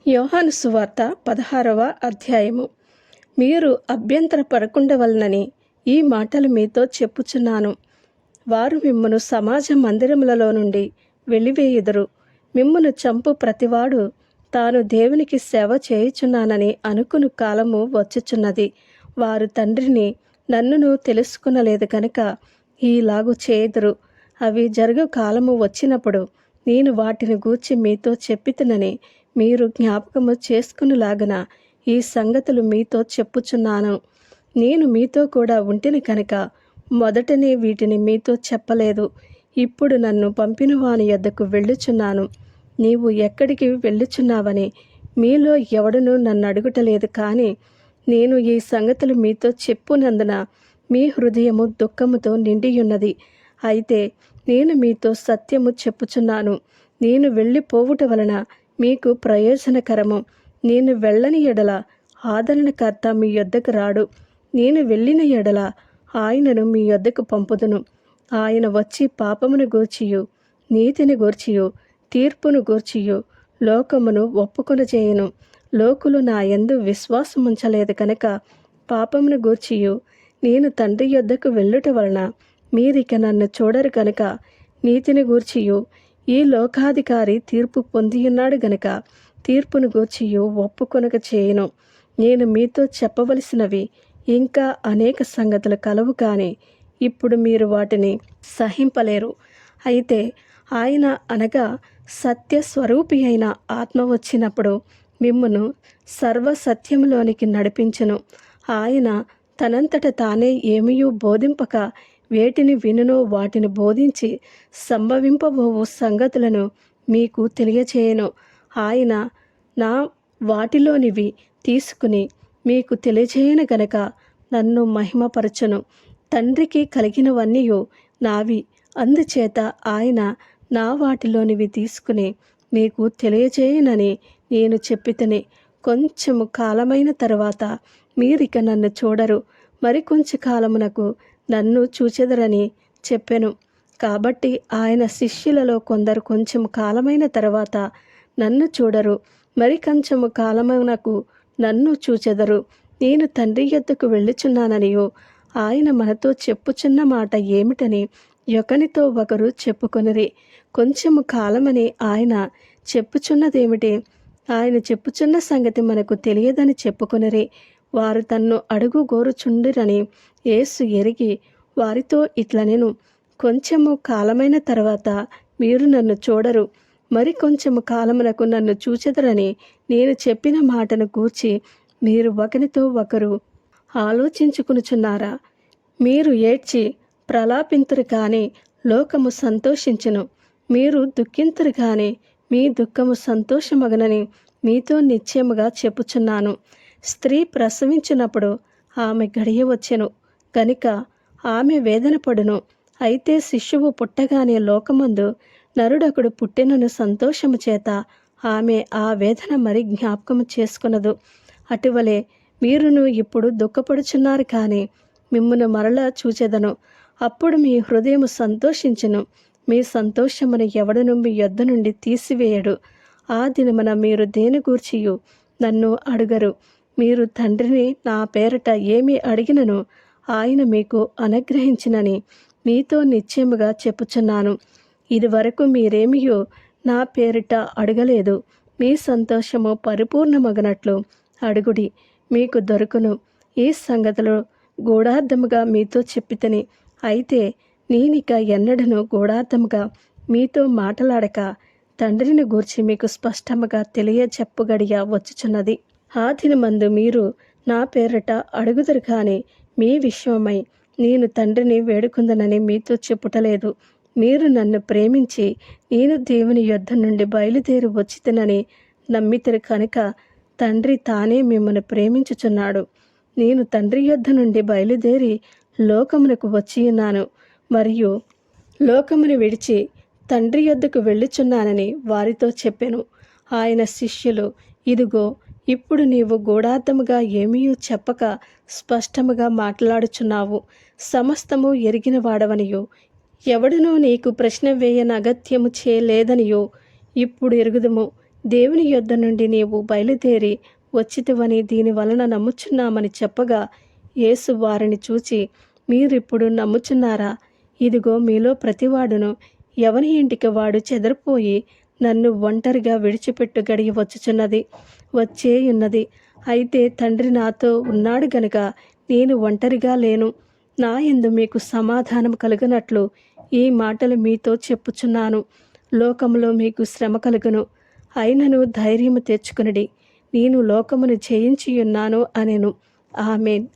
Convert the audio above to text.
యోహాను సువార్త 16వ అధ్యాయము. మీరు అభ్యంతరపడకుండవలనని ఈ మాటలు మీతో చెప్పుచున్నాను. వారు మిమ్మును సమాజ మందిరములలో నుండి వెలివేయుదురు. మిమ్మును చంపు ప్రతివాడు తాను దేవునికి సేవ చేయుచున్నానని అనుకుని కాలము వచ్చుచున్నది. వారు తండ్రిని నన్నును తెలుసుకునలేదు కనుక ఈలాగు చేయుదురు. అవి జరుగు కాలము వచ్చినప్పుడు నేను వాటిని గూర్చి మీతో చెప్పితినని మీరు జ్ఞాపకము చేసుకునిలాగన ఈ సంగతులు మీతో చెప్పుచున్నాను. నేను మీతో కూడా ఉంటిని కనుక మొదటనే వీటిని మీతో చెప్పలేదు. ఇప్పుడు నన్ను పంపిన వాని యొద్దకు వెళ్ళుచున్నాను. నీవు ఎక్కడికి వెళ్ళుచున్నావని మీలో ఎవడునూ నన్ను అడుగుటలేదు, కానీ నేను ఈ సంగతులు మీతో చెప్పునందున మీ హృదయము దుఃఖముతో నిండియున్నది. అయితే నేను మీతో సత్యము చెప్పుచున్నాను. నేను వెళ్ళిపోవుట వలన మీకు ప్రయోజనకరము. నేను వెళ్ళని ఎడల ఆదరణకర్త మీ యొద్దకు రాడు. నేను వెళ్ళిన ఎడల ఆయనను మీ యొద్దకు పంపుదును. ఆయన వచ్చి పాపమును గూర్చియు నీతిని గూర్చియు తీర్పును గూర్చియు లోకమును ఒప్పుకొనజేయును. లోకులు నా యందు విశ్వాసముంచలేదు కనుక పాపమును గూర్చియు నేను తండ్రి యొద్దకు వెళ్ళుట వలన మీరిక నన్ను చూడరు కనుక నీతిని గూర్చియు ఈ లోకాధికారి తీర్పు పొందియున్నాడు గనుక తీర్పును గూర్చియు ఒప్పుకొనక చేయను. నేను మీతో చెప్పవలసినవి ఇంకా అనేక సంగతులు కలవు, కానీ ఇప్పుడు మీరు వాటిని సహింపలేరు. అయితే ఆయన అనగా సత్యస్వరూపి అయిన ఆత్మ వచ్చినప్పుడు మిమ్మును సర్వసత్యములోనికి నడిపించును. ఆయన తనంతట తానే ఏమీయూ బోధింపక వేటిని వినునో వాటిని బోధించి సంభవింపబోవు సంగతులను మీకు తెలియచేయను. ఆయన నా వాటిలోనివి తీసుకుని మీకు తెలియచేయను గనక నన్ను మహిమపరచును. తండ్రికి కలిగినవన్నీయు నావి, అందుచేత ఆయన నా వాటిలోనివి తీసుకుని మీకు తెలియచేయనని నేను చెప్పితిని. కొంచెము కాలమైన తరువాత మీరిక నన్ను చూడరు, మరికొంచెం కాలమునకు నన్ను చూచెదరని చెప్పెను. కాబట్టి ఆయన శిష్యులలో కొందరు కొంచెం కాలమైన తర్వాత నన్ను చూడరు, మరి కొంచెము కాలమునకు నన్ను చూచెదరు. నేను తండ్రి యొద్దకు వెళ్ళుచున్నాననియో ఆయన మనతో చెప్పుచున్న మాట ఏమిటని ఒకనితో ఒకరు చెప్పుకొనిరి. కొంచెము కాలమని ఆయన చెప్పుచున్నదేమిటి? ఆయన చెప్పుచున్న సంగతి మనకు తెలియదని చెప్పుకొనిరి. వారు తన్ను అడుగు గోరుచుండిరని యేసు ఎరిగి వారితో ఇట్లనెను, కొంచెము కాలమైన తర్వాత మీరు నన్ను చూడరు, మరి కొంచెము కాలమునకు నన్ను చూచెదరని నేను చెప్పిన మాటను గూర్చి మీరు ఒకరితో ఒకరు ఆలోచించుకునుచున్నారా? మీరు ఏడ్చి ప్రలాపింతురు కానీ లోకము సంతోషించును. మీరు దుఃఖింతురు కానీ మీ దుఃఖము సంతోషమగనని మీతో నిశ్చయముగా చెప్పుచున్నాను. స్త్రీ ప్రసవించినప్పుడు ఆమె గడియ వచ్చెను గనుక ఆమె వేదన పడును. అయితే శిశువు పుట్టగానే లోకమందు నరుడొకడు పుట్టెనను సంతోషము చేత ఆమె ఆ వేదన మరి జ్ఞాపకము చేసుకునదు. అటువలే మీరును ఇప్పుడు దుఃఖపడుచున్నారు, కానీ మిమ్మును మరలా చూచెదను. అప్పుడు మీ హృదయము సంతోషించును. మీ సంతోషమును ఎవడను మీ యొద్ద నుండి తీసివేయడు. ఆ దినమున మీరు దేని గూర్చియు నన్ను అడుగరు. మీరు తండ్రిని నా పేరట ఏమి అడిగినను ఆయన మీకు అనుగ్రహించినని మీతో నిశ్చయముగా చెప్పుచున్నాను. ఇదివరకు మీరేమియో నా పేరిట అడగలేదు. మీ సంతోషము పరిపూర్ణమగనట్లు అడుగుడి, మీకు దొరుకును. ఈ సంగతులు గూఢార్థముగా మీతో చెప్పితిని. అయితే నేనిక ఎన్నడను గూఢార్థముగా మీతో మాటలాడక తండ్రిని గూర్చి మీకు స్పష్టముగా తెలియచెప్పుగడియ వచ్చుచున్నది. ఆ దినమందు మీరు నా పేరట అడుగుదురు, కానీ మీ విషయమై నేను తండ్రిని వేడుకుందనని మీతో చెప్పుటలేదు. మీరు నన్ను ప్రేమించి నేను దేవుని యొద్ద నుండి బయలుదేరి వచ్చితినని నమ్మితిరి కనుక తండ్రి తానే మిమ్మల్ని ప్రేమించుచున్నాడు. నేను తండ్రి యొద్ద నుండి బయలుదేరి లోకమునకు వచ్చియున్నాను, మరియు లోకమును విడిచి తండ్రి యొద్దకు వెళ్ళుచున్నానని వారితో చెప్పెను. ఆయన శిష్యులు, ఇదిగో ఇప్పుడు నీవు గూఢార్థముగా ఏమీ చెప్పక స్పష్టముగా మాట్లాడుచున్నావు. సమస్తము ఎరిగిన వాడవనియో ఎవడునూ నీకు ప్రశ్న వేయన అగత్యము చేయలేదనియో ఇప్పుడు ఎరుగుదుము. దేవుని యొద్ద నుండి నీవు బయలుదేరి వచ్చితివని దీని వలన నమ్ముచున్నామని చెప్పగా, యేసు వారిని చూచి, మీరిప్పుడు నమ్ముచున్నారా? ఇదిగో మీలో ప్రతివాడును ఎవని ఇంటికి వాడు చెదరిపోయి నన్ను ఒంటరిగా విడిచిపెట్టు గడియ వచ్చుచున్నది, వచ్చేయున్నది. అయితే తండ్రి నాతో ఉన్నాడు గనుక నేను ఒంటరిగా లేను. నా యందు మీకు సమాధానం కలుగునట్లు ఈ మాటలు మీతో చెప్పుచున్నాను. లోకములో మీకు శ్రమ కలుగును, అయినను ధైర్యము తెచ్చుకొనుడి, నేను లోకమును జయించియున్నాను అనెను. ఆమేన్.